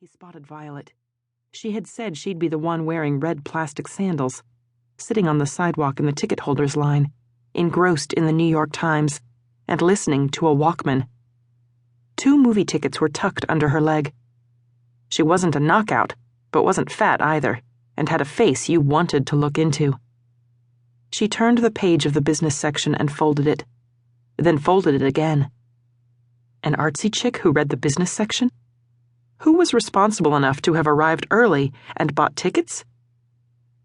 He spotted Violet. She had said she'd be the one wearing red plastic sandals, sitting on the sidewalk in the ticket holders line, engrossed in the New York Times, and listening to a Walkman. 2 movie tickets were tucked under her leg. She wasn't a knockout, but wasn't fat either, and had a face you wanted to look into. She turned the page of the business section and folded it, then folded it again. An artsy chick who read the business section? Who was responsible enough to have arrived early and bought tickets?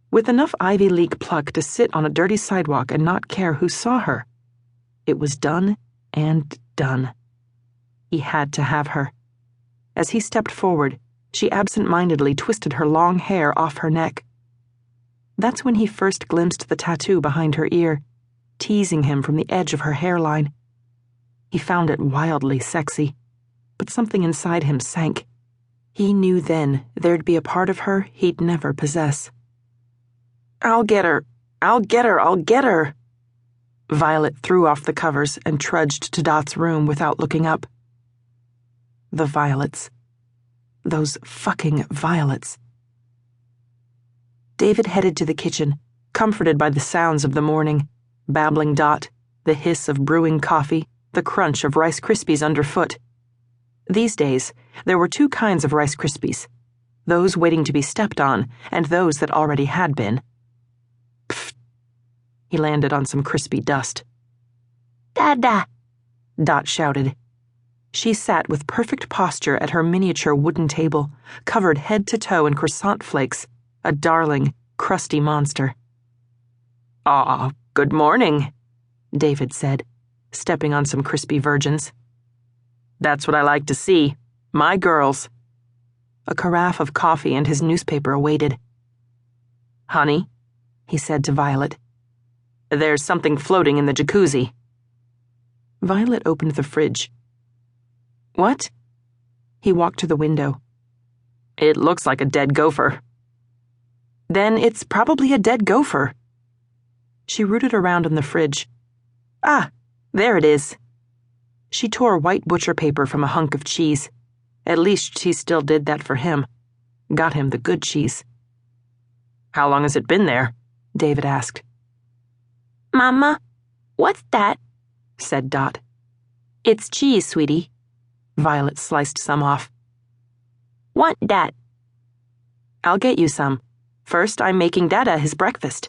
With enough Ivy League pluck to sit on a dirty sidewalk and not care who saw her. It was done and done. He had to have her. As he stepped forward, she absent-mindedly twisted her long hair off her neck. That's when he first glimpsed the tattoo behind her ear, teasing him from the edge of her hairline. He found it wildly sexy, but something inside him sank. He knew then there'd be a part of her he'd never possess. "I'll get her! I'll get her! I'll get her!" Violet threw off the covers and trudged to Dot's room without looking up. The violets. Those fucking violets. David headed to the kitchen, comforted by the sounds of the morning, babbling Dot, the hiss of brewing coffee, the crunch of Rice Krispies underfoot. These days, there were 2 kinds of Rice Krispies, those waiting to be stepped on and those that already had been. Pfft. He landed on some crispy dust. "Dada!" Dot shouted. She sat with perfect posture at her miniature wooden table, covered head to toe in croissant flakes, a darling, crusty monster. "Aw, good morning," David said, stepping on some crispy virgins. "That's what I like to see. My girls." A carafe of coffee and his newspaper awaited. "Honey," he said to Violet, "there's something floating in the jacuzzi." Violet opened the fridge. "What?" He walked to the window. "It looks like a dead gopher." "Then it's probably a dead gopher." She rooted around in the fridge. "Ah, there it is." She tore white butcher paper from a hunk of cheese. At least she still did that for him. Got him the good cheese. "How long has it been there?" David asked. "Mama, what's that?" said Dot. "It's cheese, sweetie." Violet sliced some off. "Want dat?" "I'll get you some. First, I'm making Dada his breakfast."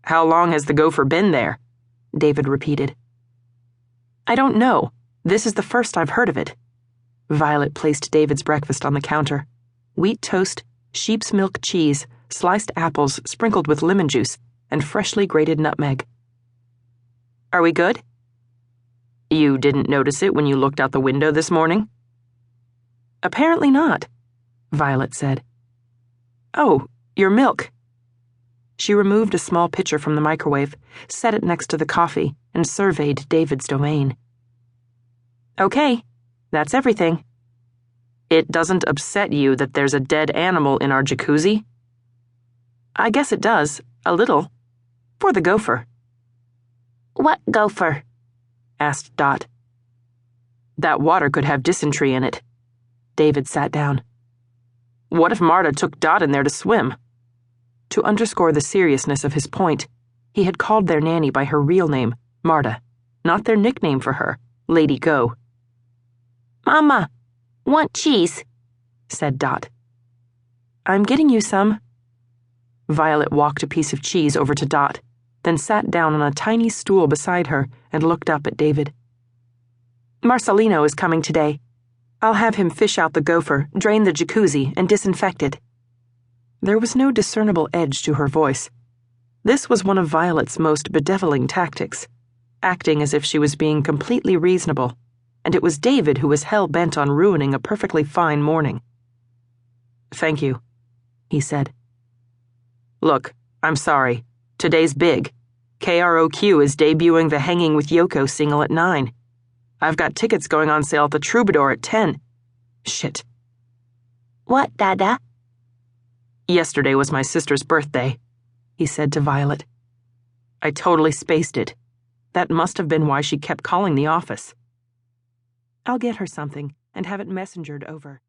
"How long has the gopher been there?" David repeated. "I don't know. This is the first I've heard of it." Violet placed David's breakfast on the counter. Wheat toast, sheep's milk cheese, sliced apples sprinkled with lemon juice, and freshly grated nutmeg. "Are we good?" "You didn't notice it when you looked out the window this morning?" "Apparently not," Violet said. "Oh, your milk." She removed a small pitcher from the microwave, set it next to the coffee, and surveyed David's domain. "Okay, that's everything." "It doesn't upset you that there's a dead animal in our jacuzzi?" "I guess it does, a little. For the gopher." "What gopher?" asked Dot. "That water could have dysentery in it." David sat down. "What if Marta took Dot in there to swim?" To underscore the seriousness of his point, he had called their nanny by her real name, Marta, not their nickname for her, Lady Go. "Mama, want cheese?" said Dot. "I'm getting you some." Violet walked a piece of cheese over to Dot, then sat down on a tiny stool beside her and looked up at David. "Marcelino is coming today. I'll have him fish out the gopher, drain the jacuzzi, and disinfect it." There was no discernible edge to her voice. This was one of Violet's most bedeviling tactics, acting as if she was being completely reasonable, and it was David who was hell-bent on ruining a perfectly fine morning. "Thank you," he said. "Look, I'm sorry. Today's big. KROQ is debuting the Hanging with Yoko single at 9. I've got tickets going on sale at the Troubadour at 10. Shit." "What, Dada?" "Yesterday was my sister's birthday," he said to Violet. "I totally spaced it. That must have been why she kept calling the office." "I'll get her something and have it messengered over."